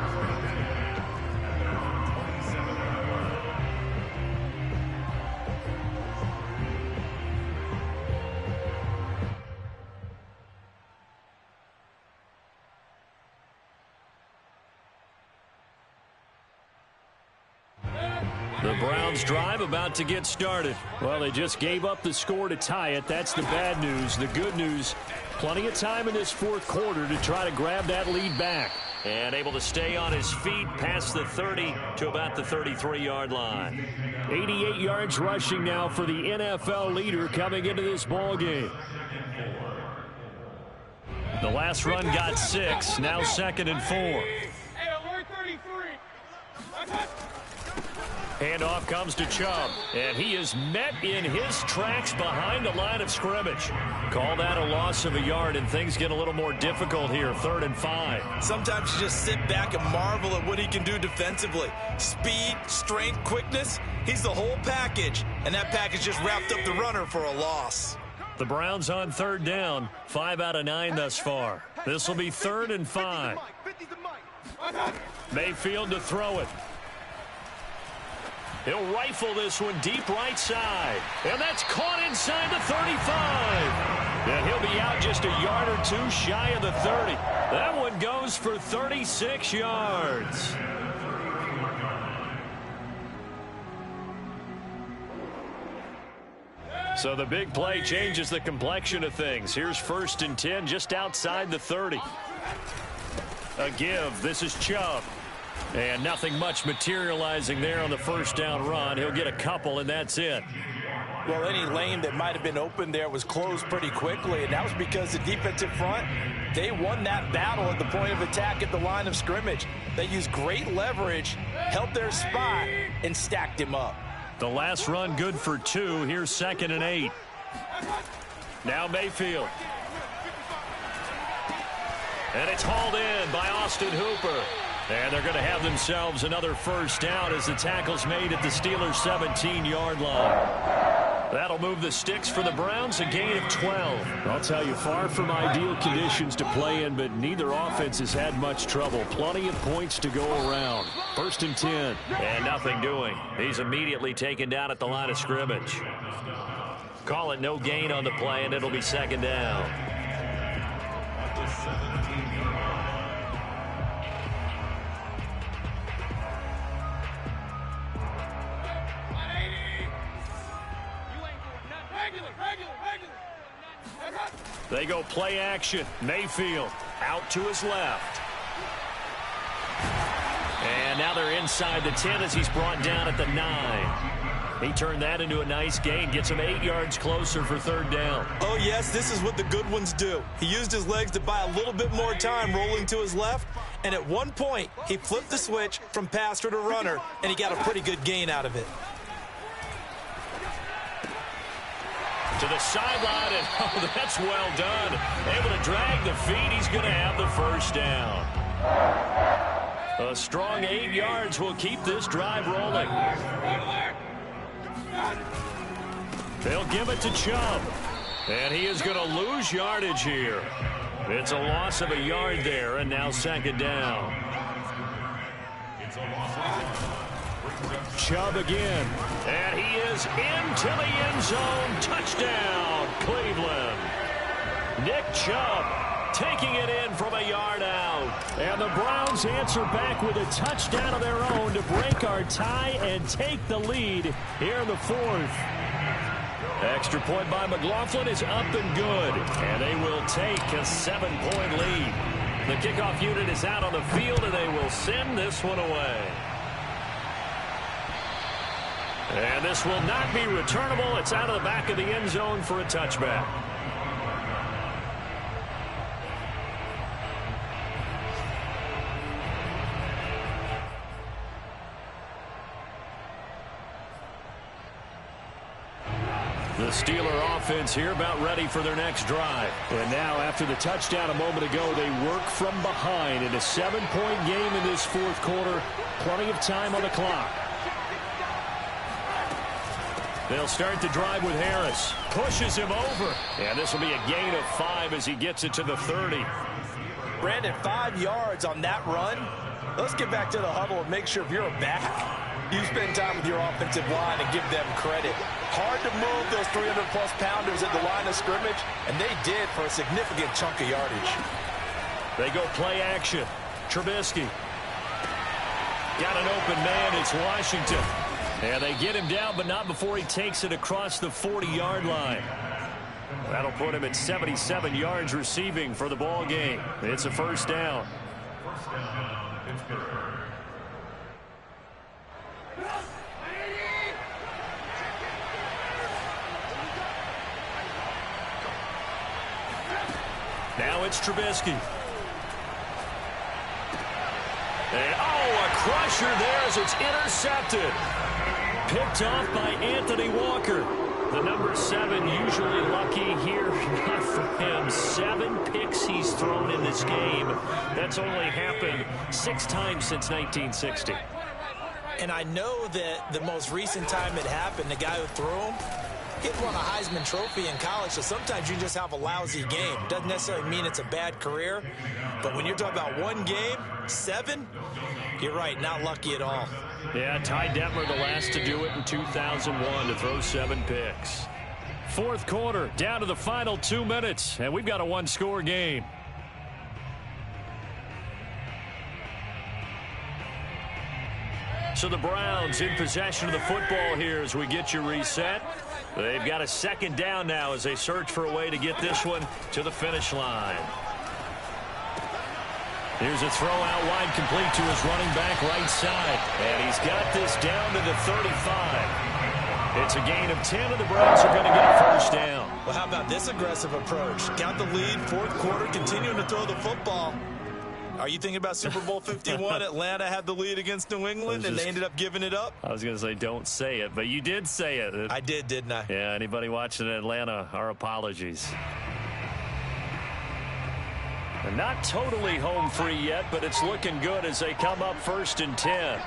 The Browns drive about to get started. Well, they just gave up the score to tie it. That's the bad news. The good news, plenty of time in this 4th quarter to try to grab that lead back. And able to stay on his feet past the 30 to about the 33-yard line. 88 yards rushing now for the NFL leader coming into this ball game. The last run got 6, now 2nd and 4. Hey, alert 33. Handoff comes to Chubb, and he is met in his tracks behind the line of scrimmage. Call that a loss of a yard, and things get a little more difficult here, 3rd and 5. Sometimes you just sit back and marvel at what he can do defensively. Speed, strength, quickness, he's the whole package, and that package just wrapped up the runner for a loss. The Browns on 3rd down, 5 out of 9 thus far. This will be 3rd and 5. Mayfield to throw it. He'll rifle this one deep right side. And that's caught inside the 35. And he'll be out just a yard or 2 shy of the 30. That one goes for 36 yards. So the big play changes the complexion of things. Here's 1st and 10 just outside the 30. A give. This is Chubb. And nothing much materializing there on the 1st down run. He'll get a couple, and that's it. Well, any lane that might have been open there was closed pretty quickly, and that was because the defensive front, they won that battle at the point of attack at the line of scrimmage. They used great leverage, held their spot, and stacked him up. The last run good for 2. Here's 2nd and 8. Now Mayfield. And it's hauled in by Austin Hooper. And they're going to have themselves another 1st down as the tackle's made at the Steelers' 17-yard line. That'll move the sticks for the Browns, a gain of 12. I'll tell you, far from ideal conditions to play in, but neither offense has had much trouble. Plenty of points to go around. 1st and 10. And nothing doing. He's immediately taken down at the line of scrimmage. Call it no gain on the play, and it'll be 2nd down. They go play action. Mayfield out to his left. And now they're inside the 10 as he's brought down at the 9. He turned that into a nice gain, gets him 8 yards closer for third down. Oh, yes, this is what the good ones do. He used his legs to buy a little bit more time rolling to his left, and at one point, he flipped the switch from passer to runner, and he got a pretty good gain out of it. To the sideline, and oh, that's well done. Able to drag the feet. He's going to have the first down. A strong 8 yards will keep this drive rolling. They'll give it to Chubb. And he is going to lose yardage here. It's a loss of a yard there, and now second down. Chubb again. And he is into the end zone. Touchdown, Cleveland. Nick Chubb taking it in from a yard out. And the Browns answer back with a touchdown of their own to break our tie and take the lead here in the fourth. Extra point by McLaughlin is up and good. And they will take a 7-point lead. The kickoff unit is out on the field, and they will send this one away. And this will not be returnable. It's out of the back of the end zone for a touchback. The Steeler offense here about ready for their next drive. And now after the touchdown a moment ago, they work from behind in a 7-point game in this fourth quarter. Plenty of time on the clock. They'll start the drive with Harris. Pushes him over. And this will be a gain of 5 as he gets it to the 30. Brandon, 5 yards on that run. Let's get back to the huddle and make sure if you're a back, you spend time with your offensive line and give them credit. Hard to move those 300-plus pounders at the line of scrimmage, and they did for a significant chunk of yardage. They go play action. Trubisky. Got an open man. It's Washington. And they get him down, but not before he takes it across the 40-yard line. That'll put him at 77 yards receiving for the ball game. It's a first down. Now it's Trubisky. And, a crusher there as it's intercepted. Picked off by Anthony Walker. The number 7 usually lucky here. Not for him. 7 picks he's thrown in this game. That's only happened 6 times since 1960. And I know that the most recent time it happened, the guy who threw him, he won a Heisman Trophy in college, so sometimes you just have a lousy game. Doesn't necessarily mean it's a bad career, but when you're talking about one game, 7, you're right, not lucky at all. Yeah, Ty Detmer, the last to do it in 2001, to throw 7 picks. Fourth quarter, down to the final 2 minutes, and we've got a one-score game. So the Browns in possession of the football here as we get you reset. They've got a second down now as they search for a way to get this one to the finish line. Here's a throw out wide, complete to his running back right side. And he's got this down to the 35. It's a gain of 10, and the Browns are going to get a first down. Well, how about this aggressive approach? Got the lead, fourth quarter, continuing to throw the football. Are you thinking about Super Bowl 51? Atlanta had the lead against New England, and they ended up giving it up? I was going to say don't say it, but you did say it. I did, didn't I? Yeah, anybody watching Atlanta, our apologies. And not totally home free yet, but it's looking good as they come up 1st and 10.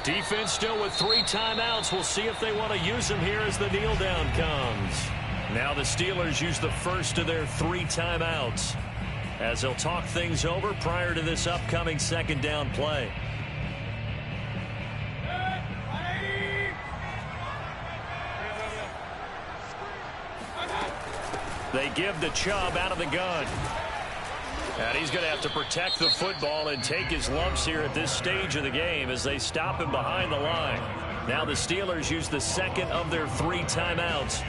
Defense still with 3 timeouts. We'll see if they want to use them here as the kneel down comes. Now the Steelers use the first of their 3 timeouts as they'll talk things over prior to this upcoming second down play. They give to Chubb out of the gun. And he's going to have to protect the football and take his lumps here at this stage of the game as they stop him behind the line. Now the Steelers use the second of their 3 timeouts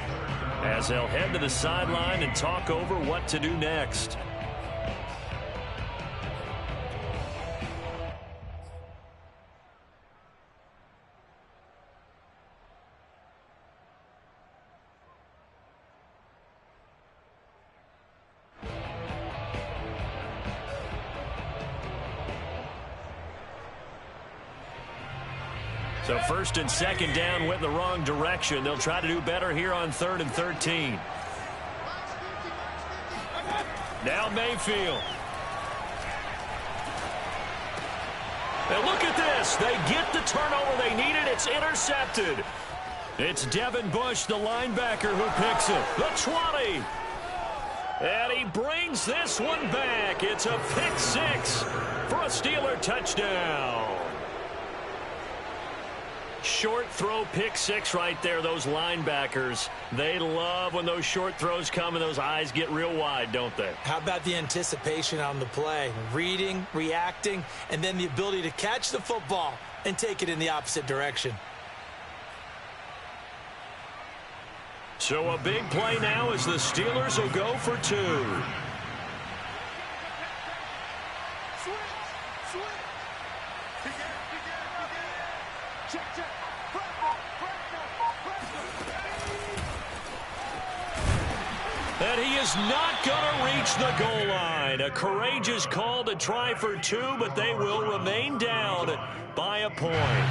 as they'll head to the sideline and talk over what to do next. So 1st and 2nd down went in the wrong direction. They'll try to do better here on 3rd and 13. Now Mayfield. And look at this. They get the turnover they needed. It's intercepted. It's Devin Bush, the linebacker, who picks it. The 20. And he brings this one back. It's a pick 6 for a Steeler touchdown. Short throw, pick 6 right there. Those linebackers, they love when those short throws come and those eyes get real wide, don't they? How about the anticipation on the play? Reading, reacting, and then the ability to catch the football and take it in the opposite direction. So a big play now as the Steelers will go for 2. And he is not going to reach the goal line. A courageous call to try for 2, but they will remain down by a point.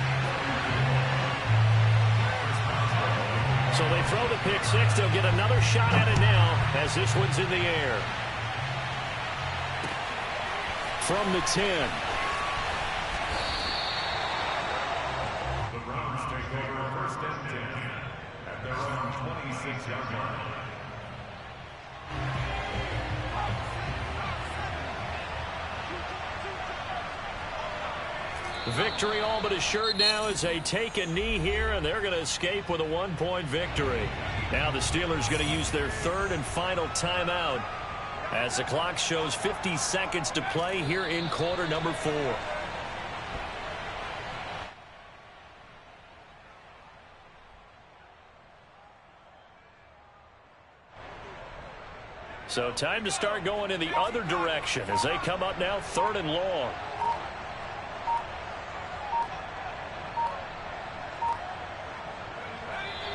So they throw the pick 6. They'll get another shot at it now as this one's in the air. From the 10. The Browns take over 1st and 10 at their own 26-yard line. Victory all but assured now as they take a knee here, and they're going to escape with a 1-point victory. Now the Steelers going to use their 3rd and final timeout as the clock shows 50 seconds to play here in quarter number 4. So time to start going in the other direction as they come up now 3rd and long.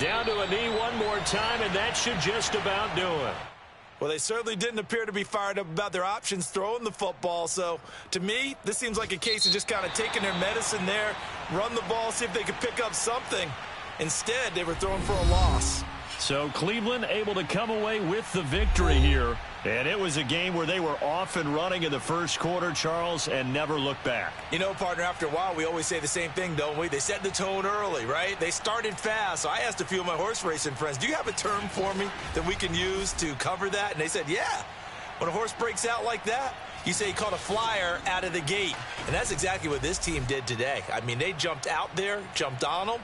Down to a knee one more time, and that should just about do it. Well, they certainly didn't appear to be fired up about their options throwing the football. So, to me, this seems like a case of just kind of taking their medicine there, run the ball, see if they could pick up something. Instead, they were throwing for a loss. So Cleveland able to come away with the victory here. And it was a game where they were off and running in the first quarter, Charles, and never looked back. You know, partner, after a while, we always say the same thing, don't we? They set the tone early, right? They started fast. So I asked a few of my horse racing friends, do you have a term for me that we can use to cover that? And they said, yeah. When a horse breaks out like that, you say he caught a flyer out of the gate. And that's exactly what this team did today. I mean, they jumped out there, jumped on them,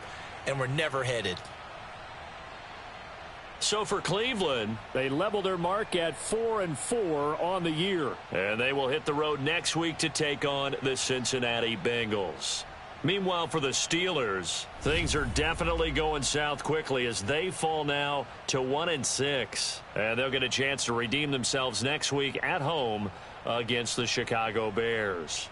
and were never headed. So for Cleveland, they level their mark at 4-4 on the year. And they will hit the road next week to take on the Cincinnati Bengals. Meanwhile, for the Steelers, things are definitely going south quickly as they fall now to 1-6. And they'll get a chance to redeem themselves next week at home against the Chicago Bears.